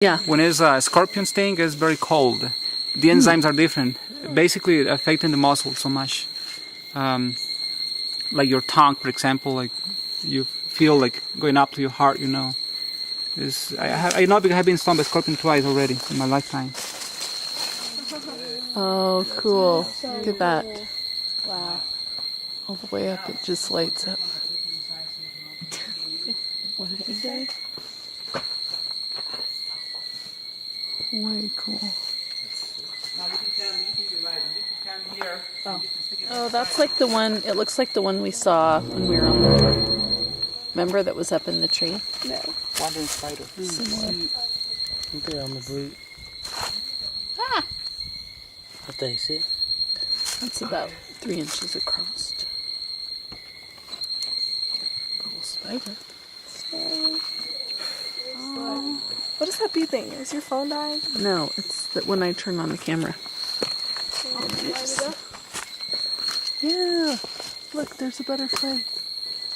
Yeah. When it's a scorpion sting, it's very cold. The enzymes are different, basically affecting the muscle so much. Like your tongue, for example, like you feel like going up to your heart, you know. I know because I've been stung by scorpion twice already in my lifetime. Oh, cool. Look at that. Wow. All the way up, it just lights up. What did he say? Way cool. Oh, that's like the one, it looks like the one we saw when we were on the tour. Remember that was up in the tree? No. Wandering spider. Similar. Okay, I'm a breed. Ah! What they say? That's about 3 inches across. Little spider. What is that beeping? Is your phone dying? No, it's that when I turn on the camera. Yeah. Look, there's a butterfly.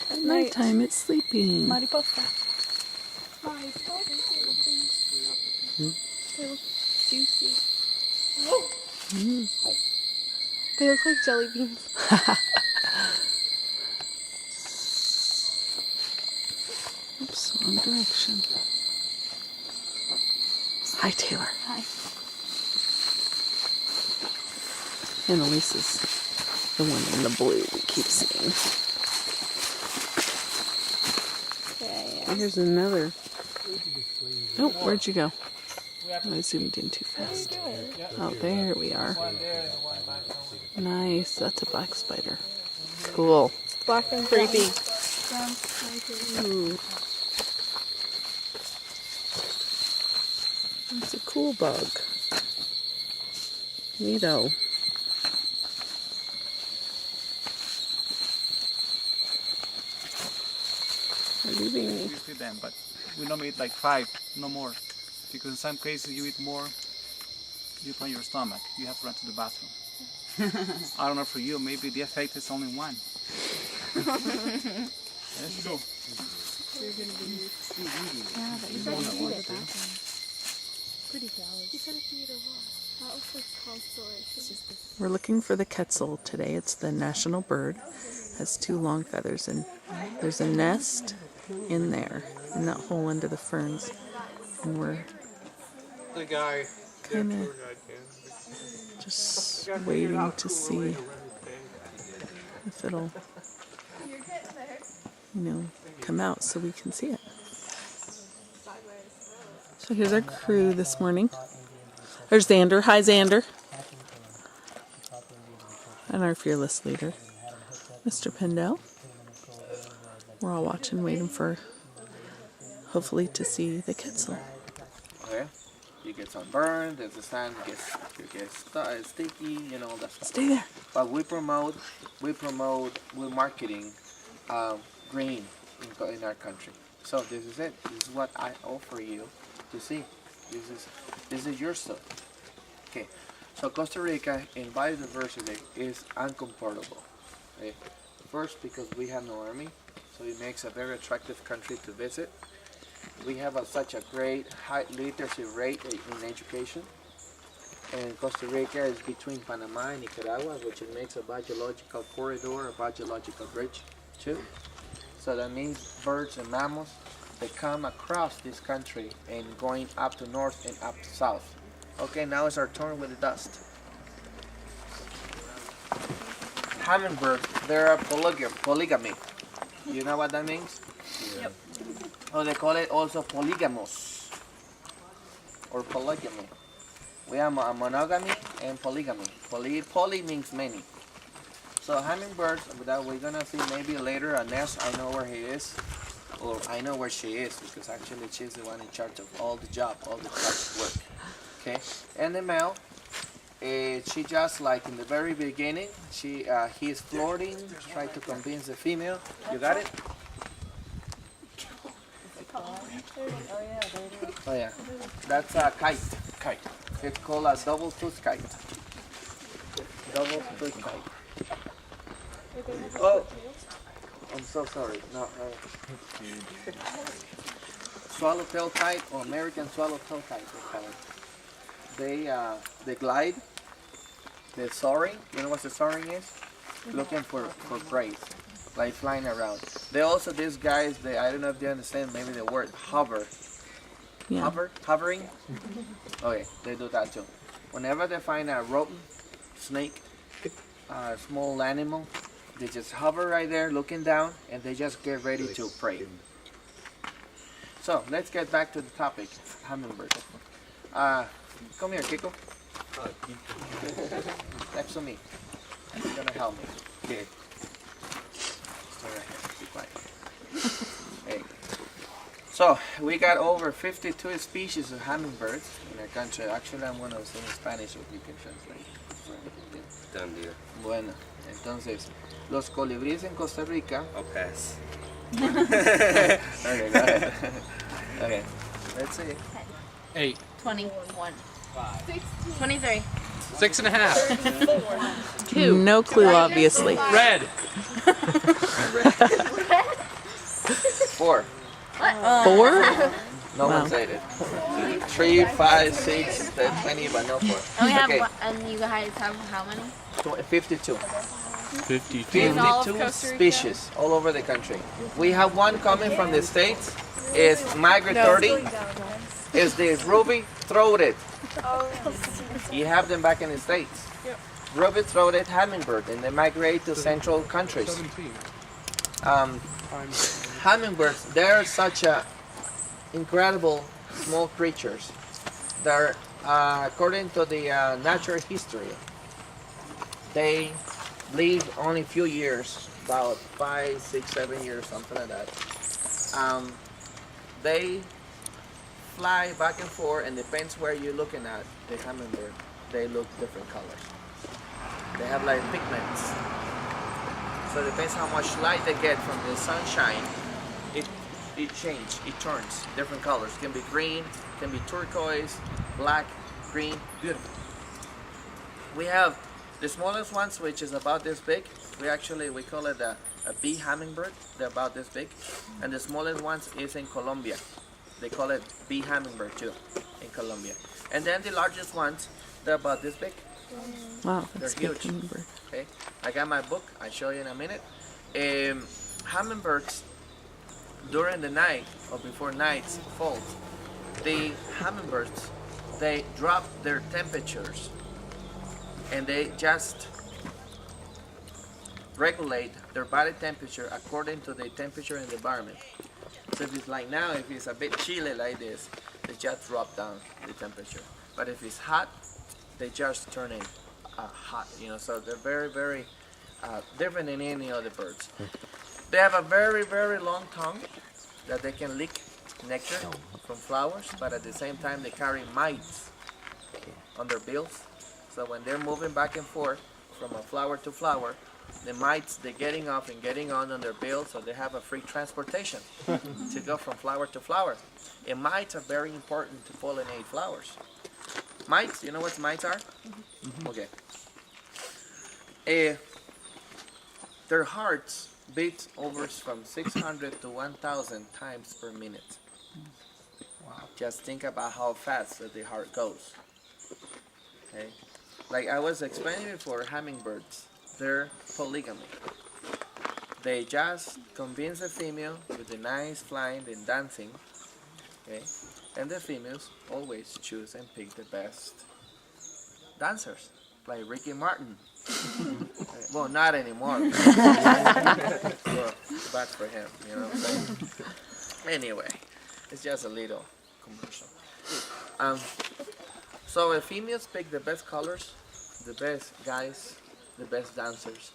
At nighttime, it's sleeping. Mariposa. They look juicy. They look like jelly beans. Oops, wrong direction. Hi, Taylor. Hi. Annalaisa's the one in the blue we keep seeing. Yeah. Here's another. Oh, where'd you go? I zoomed in too fast. Oh, there we are. Nice. That's a black spider. Cool. Black and Creepy. Ooh. It's a cool bug. Neato. They're leaving. You feed them, but we normally eat like 5, no more. Because in some cases you eat more, you put in your stomach. You have to run to the bathroom. I don't know for you, maybe the effect is only one. That's true. Yeah, but you said you eat it back. Pretty valid. You said if you eat a lot. That was like constellation. We're looking for the quetzal today. It's the national bird. Has 2 long feathers, and there's a nest in there, in that hole under the ferns. And we're kind of just waiting to see if it'll, come out so we can see it. So here's our crew this morning. There's Xander. Hi, Xander. And our fearless leader, Mr. Pendel. We're all watching, waiting for, hopefully, to see the quetzal. Okay. You get sunburned, there's the sand gets sticky, that stuff. Stay there. But we're marketing green in our country. So this is it. This is what I offer you to see. This is your stuff. Okay. So Costa Rica in biodiversity is uncomparable. Okay. First, because we have no army, so it makes a very attractive country to visit. We have such a great high literacy rate in education. And Costa Rica is between Panama and Nicaragua, which it makes a biological corridor, a biological bridge too. So that means birds and mammals, they come across this country and going up to north and up to south. Okay, now it's our turn with the dust. Hummingbirds, they're a polygamy. You know what that means? Yep. Oh, they call it also polygamous or polygamy. We have a monogamy and polygamy. Poly means many. So hummingbirds that we're gonna see maybe later a nest. I know where he is, or I know where she is because actually she's the one in charge of all the job, all the work. Okay, and the male, she just like in the very beginning, he is flirting, trying to convince the female. You got it? Oh yeah, that's a kite. It's called a double-tooth kite. Double-tooth kite. Oh, I'm so sorry. No. swallowtail type or American swallowtail type, they call it. They glide. They're soaring. You know what the soaring is? Looking for prey, like flying around. They also, these guys, I don't know if they understand maybe the word hover. Yeah. Hovering? Okay, they do that too. Whenever they find a rodent, snake, a small animal, they just hover right there looking down and they just get ready to prey. So let's get back to the topic, hummingbird. Come here, Kiko. Next to me. You're gonna help me. Okay. Stay right here. Be quiet. Hey. So we got over 52 species of hummingbirds in our country. Actually, I'm gonna say in Spanish if you can translate. Done deal. Bueno, entonces, los colibríes en Costa Rica. I'll pass. Okay, go ahead. Okay, let's see. 8, 21. 23. 6.5. 2. No clue, obviously. Red. 4. 4? No Wow. one said it. 3, 5, 6, 20, but no 4. And we have Okay. and you guys have how many? 52. 52. In all of 52 Costa Rica? species all over the country. We have one coming from the States. It's migratory. It's the ruby-throated. You have them back in the States. Ruby-throated hummingbird, and they migrate to central countries. 17. Hummingbirds, they're such a incredible small creatures. They're, according to the natural history, they live only a few years, about 5, 6, 7 years, something like that. They fly back and forth, and depends where you're looking at the hummingbird. They look different colors. They have like pigments. So it depends how much light they get from the sunshine. It changes. It turns different colors. It can be green, can be turquoise, black, green, beautiful. We have the smallest ones, which is about this big. We call it a bee hummingbird. They're about this big, and the smallest ones is in Colombia. They call it bee hummingbird too, in Colombia. And then the largest ones, they're about this big. Wow, that's They're good. huge. Hummingbird. Okay, I got my book. I'll show you in a minute. Hummingbirds, during the night or before night falls, the hummingbirds, they drop their temperatures and they just regulate their body temperature according to the temperature in the environment. So if it's like now, if it's a bit chilly like this, they just drop down the temperature. But if it's hot, they just turn it hot, so they're very, very different than any other birds. They have a very, very long tongue that they can lick nectar from flowers, but at the same time they carry mites on their bills. So when they're moving back and forth from a flower to flower, the mites, they're getting off and getting on their bill, so they have a free transportation to go from flower to flower. And mites are very important to pollinate flowers. Mites, you know what mites are? Okay. Their hearts beat over from 600 to 1,000 times per minute. Wow. Just think about how fast that the heart goes. Okay. Like I was explaining before, hummingbirds, they're polygamy. They just convince the female with the nice flying and dancing. Okay. And the females always choose and pick the best dancers, like Ricky Martin. Well, not anymore. Well, bad for him, you know what I'm saying? Anyway, it's just a little commercial. So the females pick the best colors, the best guys, the best dancers.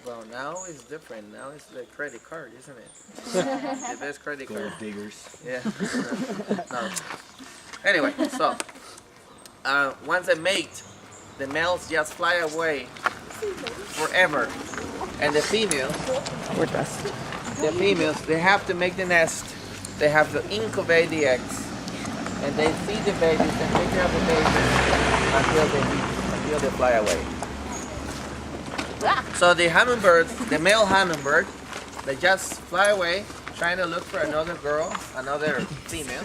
Well, now it's different. Now it's the credit card, isn't it? The best credit card. Diggers. Yeah. No. Anyway, so once they mate, the males just fly away forever, and the females, they have to make the nest. They have to incubate the eggs, and they feed the babies and take care of the babies until they fly away. So the hummingbird, the male hummingbird, they just fly away trying to look for another girl, another female,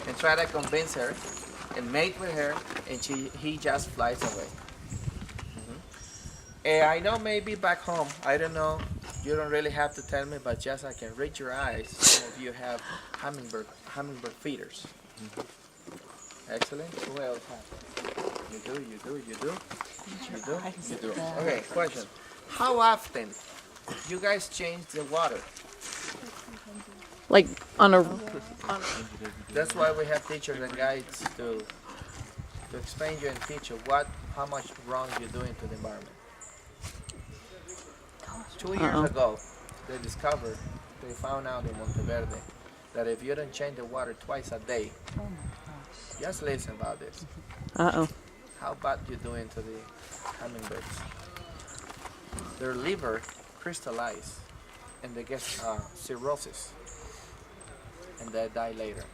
and try to convince her and mate with her, and he just flies away. And I know maybe back home, I don't know, you don't really have to tell me, but just I can read your eyes. Some of you have hummingbird feeders. Excellent. Who else has? You do. Okay, question. How often you guys change the water? Like on a That's why we have teachers and guides to explain you and teach you how much wrong you're doing to the environment. 2 years ago, they found out in Monteverde that if you don't change the water twice a day, just listen about this. How bad you're doing to the hummingbirds. Their liver crystallizes and they get cirrhosis and they die later.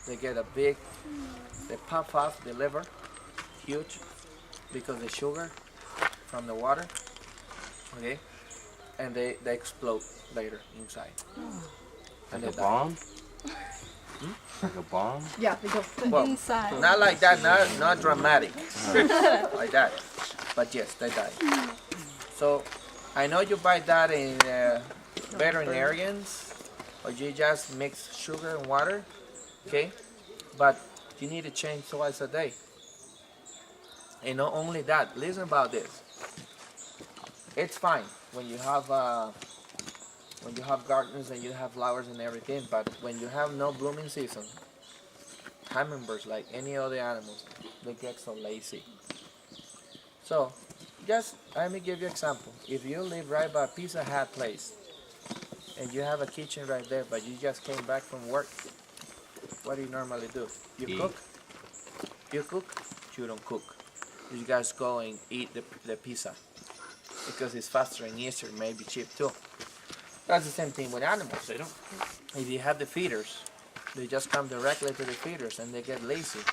They get they puff off the liver, huge, because the sugar from the water, okay, and they explode later inside. Like a bomb? Like a bomb? Yeah, they go Well, inside. not like that, not dramatic, like that, but yes, they die. So I know you buy that in veterinarians, or you just mix sugar and water, okay? But you need to change twice a day. And not only that, listen about this. It's fine when you have gardens and you have flowers and everything, but when you have no blooming season, hummingbirds, like any other animals, they get so lazy. So, just let me give you an example. If you live right by a Pizza Hut place, and you have a kitchen right there, but you just came back from work, what do you normally do? You cook? You cook? You don't cook. You guys go and eat the pizza, because it's faster and easier, maybe cheap too. That's the same thing with animals. They don't. If you have the feeders, they just come directly to the feeders and they get lazy.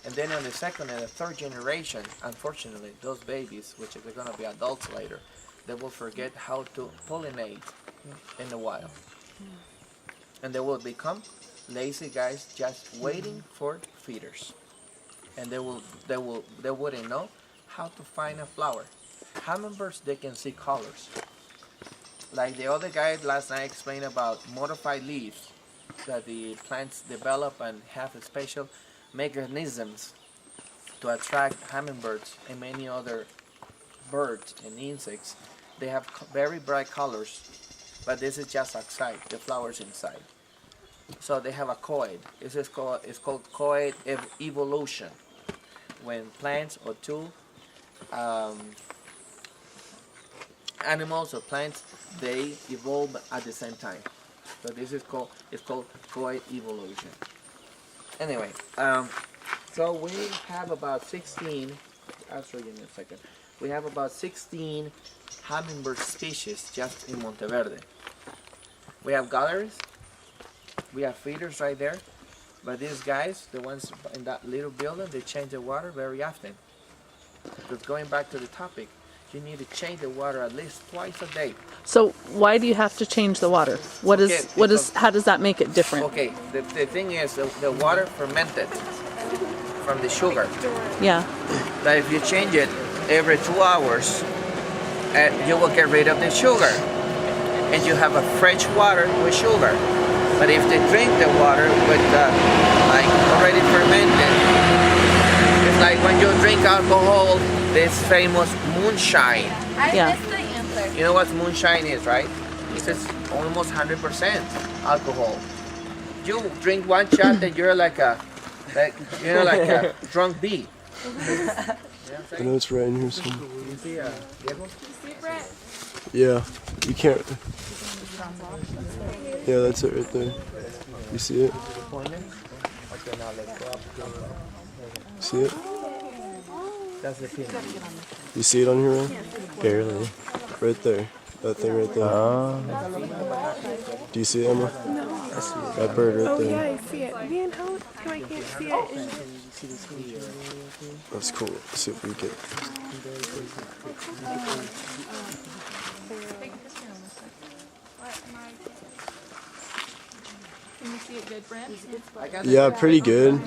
And then on the second and the third generation, unfortunately, those babies, which are going to be adults later, they will forget how to pollinate in the wild. And they will become lazy guys just waiting for feeders. And they wouldn't know how to find a flower. Hummingbirds, they can see colors. Like the other guy last night explained about modified leaves that the plants develop and have special mechanisms to attract hummingbirds and many other birds and insects. They have very bright colors, but this is just outside, the flowers inside. So they have a coed. It's called coed evolution. When plants or two animals or plants, they evolve at the same time. So this is called coed evolution. Anyway, so we have about 16. I'll show you in a second. We have about 16 hummingbird species just in Monteverde. We have galleries. We have feeders right there. But these guys, the ones in that little building, they change the water very often. Because going back to the topic, you need to change the water at least twice a day. So why do you have to change the water? How does that make it different? Okay, the thing is the water fermented from the sugar. Yeah. But if you change it every 2 hours, you will get rid of the sugar. And you have a fresh water with sugar. But if they drink the water with like already fermented, it's like when you drink alcohol, this famous moonshine. Yeah. You know what moonshine is, right? It's almost 100% alcohol. You drink one shot and you're like a drunk bee. I know it's right in here somewhere. You see, Diego? Yeah, you can't. Yeah, that's it right there. You see it? Okay, now let's go up. See it? That's the pin. You see it on here, Ryan? Barely. Right there. That thing right there. Do you see it, Emma? No. I see it. That bird right there. Yeah, I see it. Man, how come I can't see it? That's cool. Let's see if we get. Can you see it good, Brent? Yeah, pretty good.